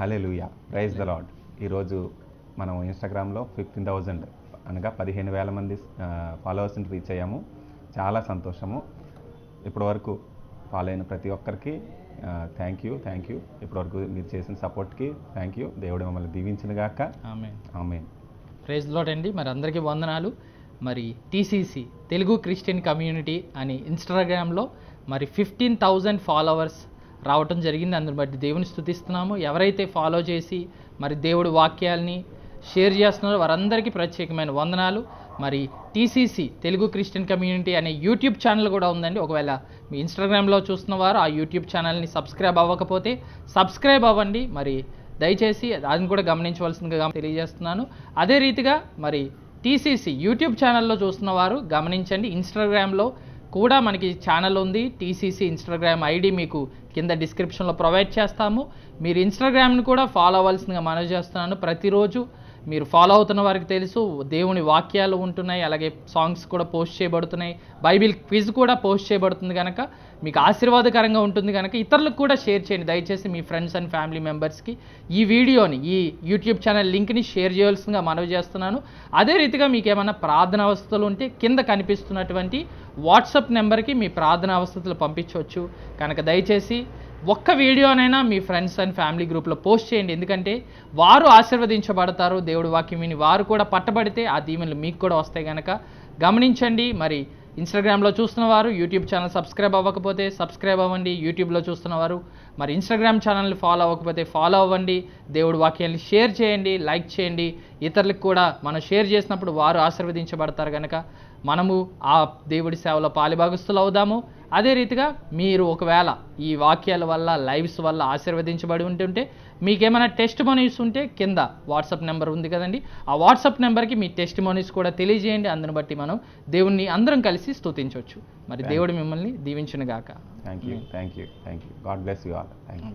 Hallelujah, praise the lord. ఈరోజు మనం ఇన్స్టాగ్రామ్లో 15,000 అనగా 15,000 మంది ఫాలోవర్స్ని రీచ్ అయ్యాము. చాలా సంతోషము. ఇప్పటివరకు ఫాలో అయిన ప్రతి ఒక్కరికి థ్యాంక్ యూ. ఇప్పటివరకు మీరు చేసిన సపోర్ట్కి థ్యాంక్ యూ. దేవుడు మమ్మల్ని దీవించిన గాక. ఆమేన్. ప్రైజ్ ద లార్డ్ అండి. మరి అందరికీ వందనాలు. మరి టీసీసీ తెలుగు క్రిస్టియన్ కమ్యూనిటీ అని ఇన్స్టాగ్రామ్లో మరి 15,000 ఫాలోవర్స్ రావటం జరిగింది. అందుని బట్టి దేవుని స్తుతిస్తున్నాము. ఎవరైతే ఫాలో చేసి మరి దేవుడి వాక్యాల్ని షేర్ చేస్తున్నారో వారందరికీ ప్రత్యేకమైన వందనాలు. మరి టీసీసీ తెలుగు క్రిస్టియన్ కమ్యూనిటీ అనే యూట్యూబ్ ఛానల్ కూడా ఉందండి. ఒకవేళ మీ ఇన్స్టాగ్రామ్లో చూస్తున్న వారు ఆ యూట్యూబ్ ఛానల్ని సబ్స్క్రైబ్ అవ్వకపోతే సబ్స్క్రైబ్ అవ్వండి. మరి దయచేసి దాన్ని కూడా గమనించవలసిందిగా తెలియజేస్తున్నాను. అదే రీతిగా మరి టీసీసీ యూట్యూబ్ ఛానల్లో చూస్తున్న వారు గమనించండి. ఇన్స్టాగ్రామ్లో కూడా మనకి ఛానల్ ఉంది. టీసీసీ ఇన్స్టాగ్రామ్ ఐడి మీకు కింద డిస్క్రిప్షన్లో ప్రొవైడ్ చేస్తాము. మీరు ఇన్స్టాగ్రామ్ని కూడా ఫాలో అవ్వాల్సిందిగా మనవి చేస్తున్నాను. ప్రతిరోజు మీరు ఫాలో అవుతున్న వారికి తెలుసు దేవుని వాక్యాలు ఉంటున్నాయి, అలాగే సాంగ్స్ కూడా పోస్ట్ చేయబడుతున్నాయి, బైబిల్ క్విజ్ కూడా పోస్ట్ చేయబడుతుంది కనుక మీకు ఆశీర్వాదకరంగా ఉంటుంది కనుక ఇతరులకు కూడా షేర్ చేయండి. దయచేసి మీ ఫ్రెండ్స్ అండ్ ఫ్యామిలీ మెంబర్స్కి ఈ వీడియోని, ఈ యూట్యూబ్ ఛానల్ లింక్ని షేర్ చేయాల్సిందిగా మనవి చేస్తున్నాను. అదే రీతిగా మీకు ఏమైనా ప్రార్థన అవస్థలు ఉంటే కింద కనిపిస్తున్నటువంటి వాట్సాప్ నెంబర్కి మీ ప్రార్థన అవస్థలు పంపించవచ్చు కనుక దయచేసి ఒక్క వీడియోనైనా మీ ఫ్రెండ్స్ అండ్ ఫ్యామిలీ గ్రూప్లో పోస్ట్ చేయండి. ఎందుకంటే వారు ఆశీర్వదించబడతారు. దేవుడి వాక్యం విని వారు కూడా పట్టబడితే ఆ దీవెనలు మీకు కూడా వస్తాయి కనుక గమనించండి. మరి ఇన్స్టాగ్రామ్లో చూస్తున్న వారు యూట్యూబ్ ఛానల్ సబ్స్క్రైబ్ అవ్వకపోతే సబ్స్క్రైబ్ అవ్వండి. యూట్యూబ్లో చూస్తున్న వారు మరి ఇన్స్టాగ్రామ్ ఛానల్ని ఫాలో అవ్వకపోతే ఫాలో అవ్వండి. దేవుడి వాక్యాన్ని షేర్ చేయండి, లైక్ చేయండి. ఇతరులకు కూడా మనం షేర్ చేసినప్పుడు వారు ఆశీర్వదించబడతారు కనుక మనము ఆ దేవుడి సేవలో పాలిభాగస్తులు అవుదాము. అదే రీతిగా మీరు ఒకవేళ ఈ వాక్యాల వల్ల లైవ్స్ వల్ల ఆశీర్వదించబడి ఉంటుంటే మీకేమైనా టెస్ట్ మనీస్ ఉంటే కింద వాట్సాప్ నెంబర్ ఉంది కదండి, ఆ వాట్సాప్ నెంబర్కి మీ టెస్ట్ మనీస్ కూడా తెలియజేయండి. అందుని బట్టి మనం దేవుణ్ణి అందరం కలిసి స్తుతించవచ్చు. మరి దేవుడు మిమ్మల్ని దీవించును గాక. Thank you. God bless you all. Thank you.